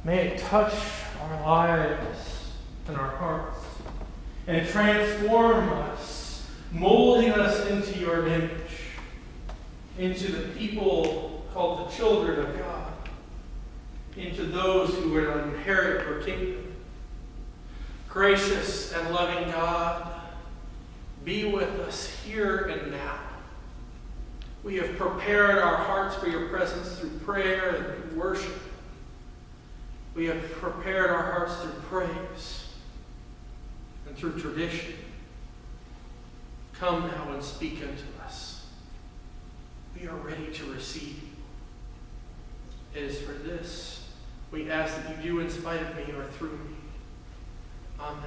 may it touch our lives and our hearts and transform us, molding us into your image, into the people called the children of God, into those who will inherit your kingdom. Gracious and loving God, be with us here and now. We have prepared our hearts for your presence through prayer and through worship. We have prepared our hearts through praise and through tradition. Come now and speak unto us. We are ready to receive you. It is for this we ask that you do in spite of me or through me. Amen.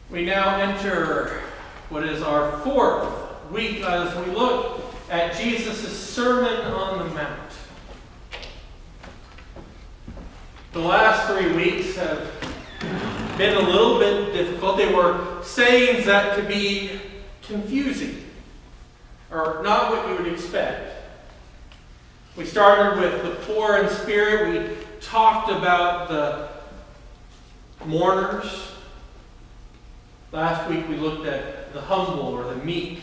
We now enter what is our fourth week as we look at Jesus' Sermon on the Mount. The last 3 weeks have been a little bit difficult. They were sayings that could be confusing, or not what you would expect. We started with the poor in spirit. We talked about the mourners. Last week we looked at the humble or the meek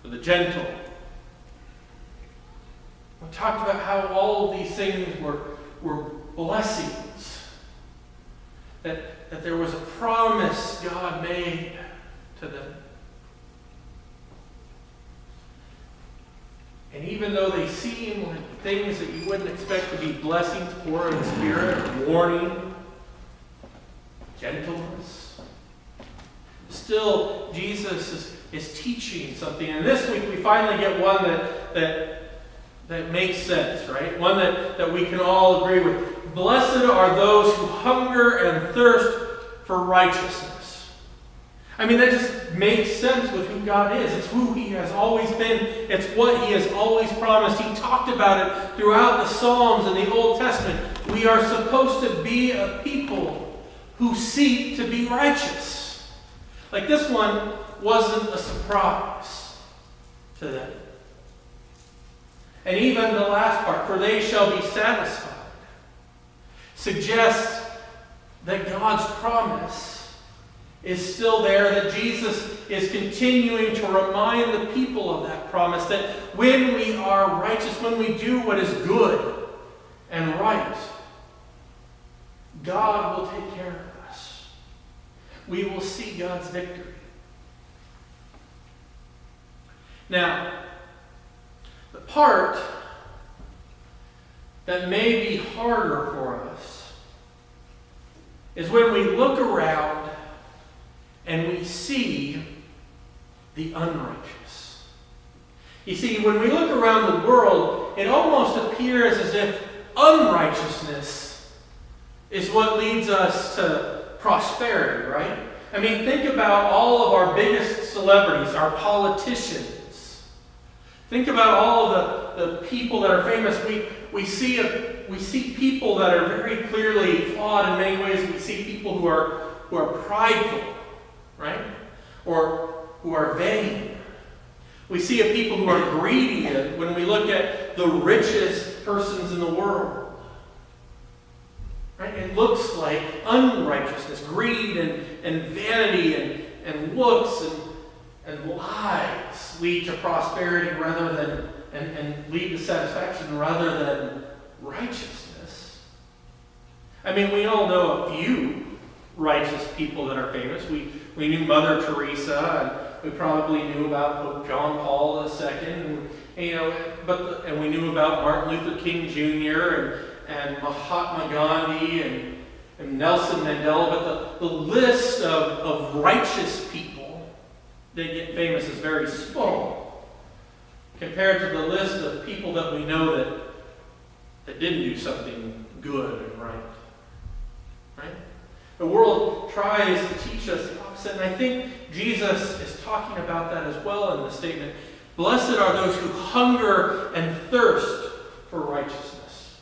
or the gentle. We talked about how all of these things were blessings. That there was a promise God made to them. And even though they seem like things that you wouldn't expect to be blessings, poor in spirit, warning, gentleness, still Jesus is teaching something. And this week we finally get one that makes sense, right? One that we can all agree with. Blessed are those who hunger and thirst for righteousness. I mean, that just makes sense with who God is. It's who he has always been. It's what he has always promised. He talked about it throughout the Psalms and the Old Testament. We are supposed to be a people who seek to be righteous. Like, this one wasn't a surprise to them. And even the last part, for they shall be satisfied, suggests that God's promise is still there, that Jesus is continuing to remind the people of that promise, that when we are righteous, when we do what is good and right, God will take care of us. We will see God's victory. Now, the part that may be harder for us is when we look around and we see the unrighteous. You see, when we look around the world, it almost appears as if unrighteousness is what leads us to prosperity, right? I mean, think about all of our biggest celebrities, our politicians. Think about all of the people that are famous. We see people that are very clearly flawed in many ways. We see people who are prideful, right? Or who are vain. We see a people who are greedy when we look at the richest persons in the world. Right? It looks like unrighteousness, greed and vanity and looks and lies lead to prosperity rather than and lead to satisfaction rather than righteousness. I mean, we all know a few righteous people that are famous. We knew Mother Teresa, and we probably knew about Pope John Paul II, and we knew about Martin Luther King Jr. and Mahatma Gandhi and Nelson Mandela. But the list of righteous people that get famous is very small compared to the list of people that we know that didn't do something good and right. Right? The world tries to teach us the opposite, and I think Jesus is talking about that as well in the statement. Blessed are those who hunger and thirst for righteousness.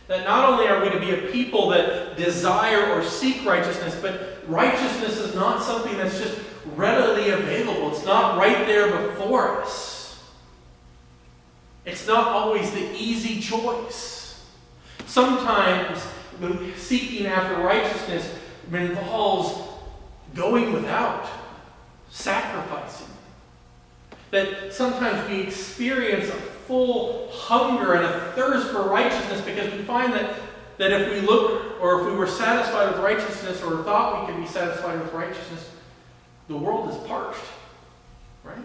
That not only are we to be a people that desire or seek righteousness, but righteousness is not something that's just readily available. It's not right there before us. It's not always the easy choice. Sometimes seeking after righteousness involves going without, sacrificing. That sometimes we experience a full hunger and a thirst for righteousness because we find that if we look, or if we were satisfied with righteousness, or thought we could be satisfied with righteousness, the world is parched, right?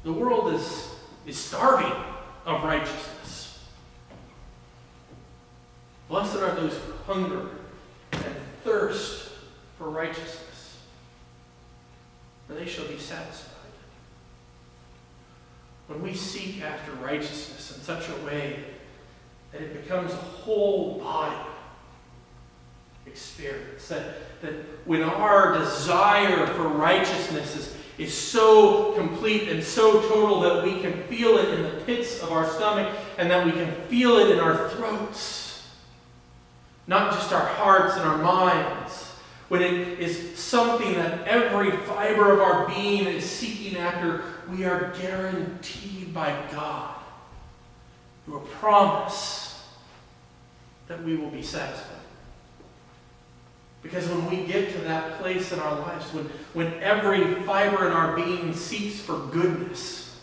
The world is starving of righteousness. Blessed are those who hunger and thirst for righteousness, for they shall be satisfied. When we seek after righteousness in such a way that it becomes a whole body experience, that when our desire for righteousness is so complete and so total that we can feel it in the pits of our stomach and that we can feel it in our throats, not just our hearts and our minds, when it is something that every fiber of our being is seeking after, we are guaranteed by God through a promise that we will be satisfied. Because when we get to that place in our lives, when every fiber in our being seeks for goodness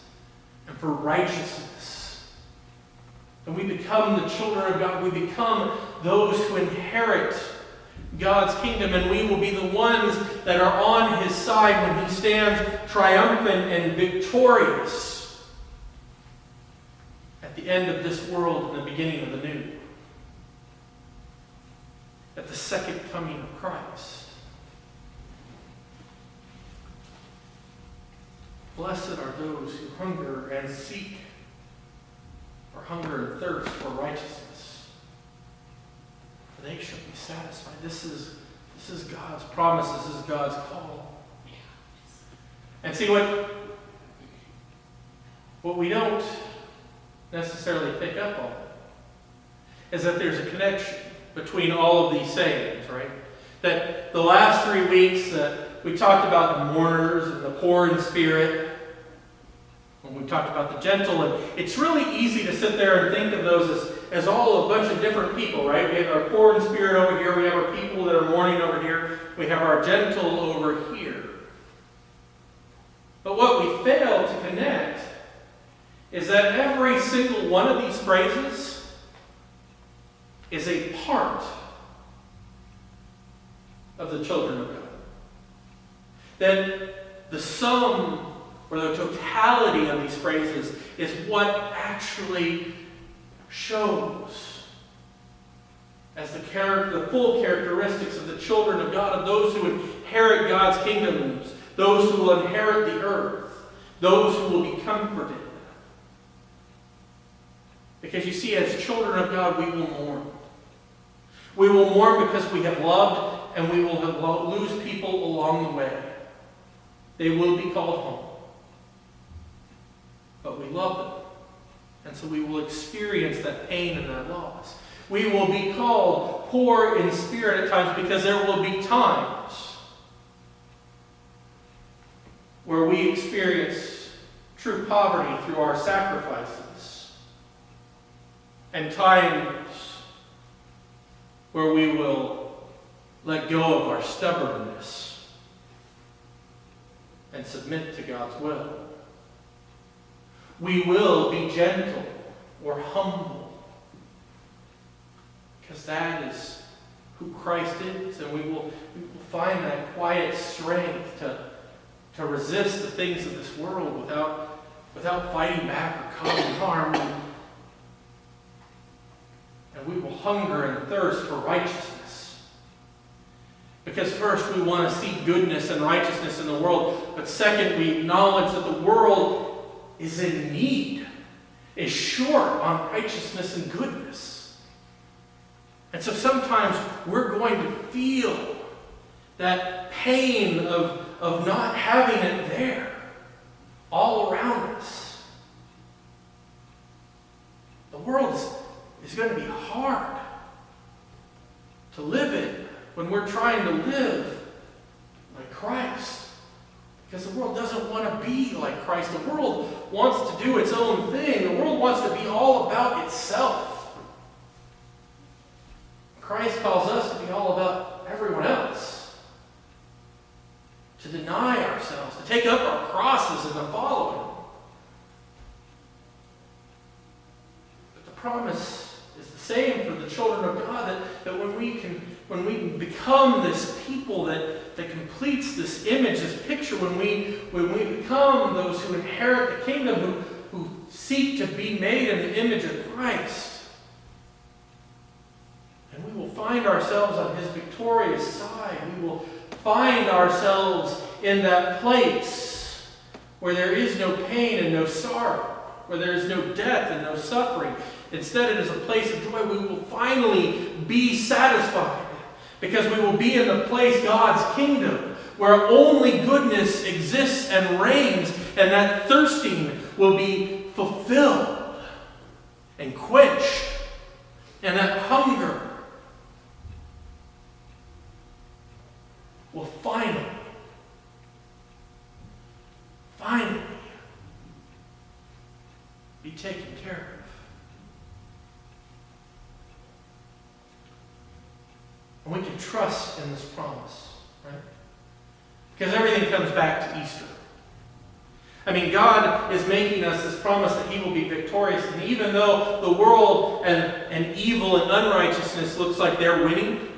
and for righteousness, and we become the children of God, we become those who inherit God's kingdom, and we will be the ones that are on His side when He stands triumphant and victorious at the end of this world and the beginning of the new. At the second coming of Christ. Blessed are those who hunger and seek, or hunger and thirst for righteousness, for they shall be satisfied. This is God's promise. This is God's call. And see, what we don't necessarily pick up on is that there's a connection between all of these sayings, right? That the last 3 weeks we talked about the mourners and the poor in spirit, and we talked about the gentle, and it's really easy to sit there and think of those as all a bunch of different people, right? We have our poor in spirit over here, we have our people that are mourning over here, we have our gentle over here. But what we fail to connect is that every single one of these phrases is a part of the children of God. That the sum or the totality of these phrases is what actually shows as the full characteristics of the children of God, of those who inherit God's kingdoms, those who will inherit the earth, those who will be comforted. Because you see, as children of God, we will mourn. We will mourn because we have loved, and we will lose people along the way. They will be called home. But we love them. And so we will experience that pain and that loss. We will be called poor in spirit at times because there will be times where we experience true poverty through our sacrifices, and times where we will let go of our stubbornness and submit to God's will. We will be gentle or humble, because that is who Christ is, and we will find that quiet strength to resist the things of this world without fighting back or causing harm. And we will hunger and thirst for righteousness. Because first, we want to see goodness and righteousness in the world. But second, we acknowledge that the world is in need, is short on righteousness and goodness. And so sometimes we're going to feel that pain of not having it there all around us. The world is going to be hard to live in when we're trying to live like Christ. Because the world doesn't want to be like Christ. The world wants to do its own thing. The world wants to be all about itself. Christ calls us to be all about everyone else. To deny ourselves, to take up our crosses and to follow Him. But the promise is the same for the children of God, that when we become this people that completes this image, this picture, when we become those who inherit the kingdom, who seek to be made in the image of Christ, and we will find ourselves on His victorious side. We will find ourselves in that place where there is no pain and no sorrow, where there is no death and no suffering. Instead, it is a place of joy. We will finally be satisfied because we will be in the place, God's kingdom, where only goodness exists and reigns, and that thirsting will be fulfilled and quenched, and that hunger will finally be taken care of. And we can trust in this promise, right? Because everything comes back to Easter. I mean, God is making us this promise that He will be victorious. And even though the world and evil and unrighteousness looks like they're winning,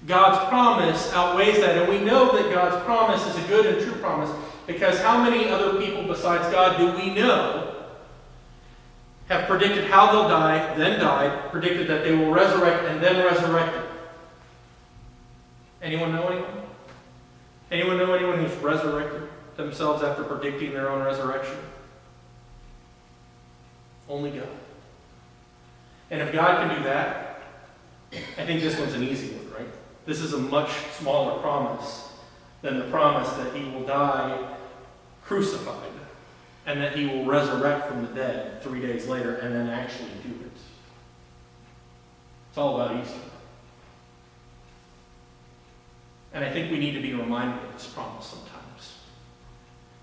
God's promise outweighs that. And we know that God's promise is a good and true promise, because how many other people besides God do we know have predicted how they'll die, then died, predicted that they will resurrect, and then resurrected? Anyone know anyone? Anyone know anyone who's resurrected themselves after predicting their own resurrection? Only God. And if God can do that, I think this one's an easy one, right? This is a much smaller promise than the promise that He will die crucified and that He will resurrect from the dead 3 days later and then actually do it. It's all about Easter. And I think we need to be reminded of this promise sometimes.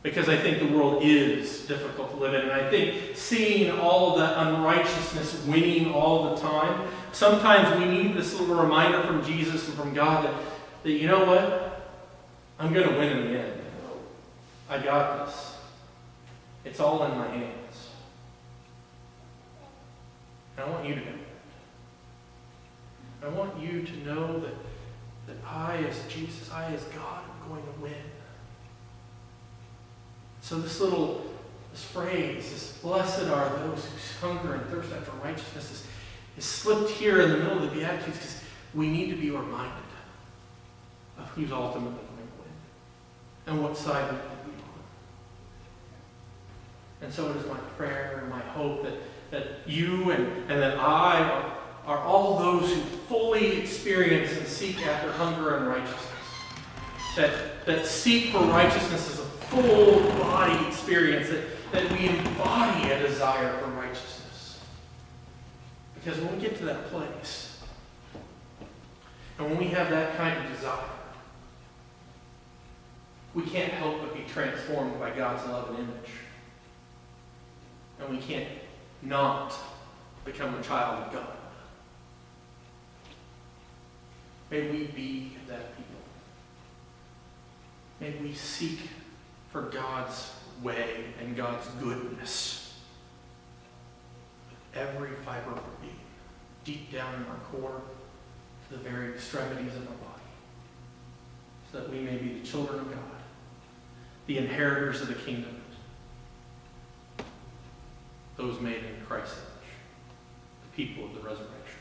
Because I think the world is difficult to live in. And I think seeing all of that unrighteousness winning all the time, sometimes we need this little reminder from Jesus and from God that you know what? I'm going to win in the end. I got this. It's all in my hands. And I want you to know that. I want you to know that I, as Jesus, I, as God, am going to win. So this phrase, this blessed are those who hunger and thirst after righteousness is slipped here in the middle of the Beatitudes because we need to be reminded of who's ultimately going to win and what side we need to be on. And so it is my prayer and my hope that you and that I are all those who fully experience and seek after hunger and righteousness. That seek for righteousness as a full body experience, that we embody a desire for righteousness. Because when we get to that place, and when we have that kind of desire, we can't help but be transformed by God's love and image. And we can't not become a child of God. May we be that people. May we seek for God's way and God's goodness. Every fiber of our being, deep down in our core, to the very extremities of our body, so that we may be the children of God, the inheritors of the kingdom, those made in Christ's image, the people of the resurrection.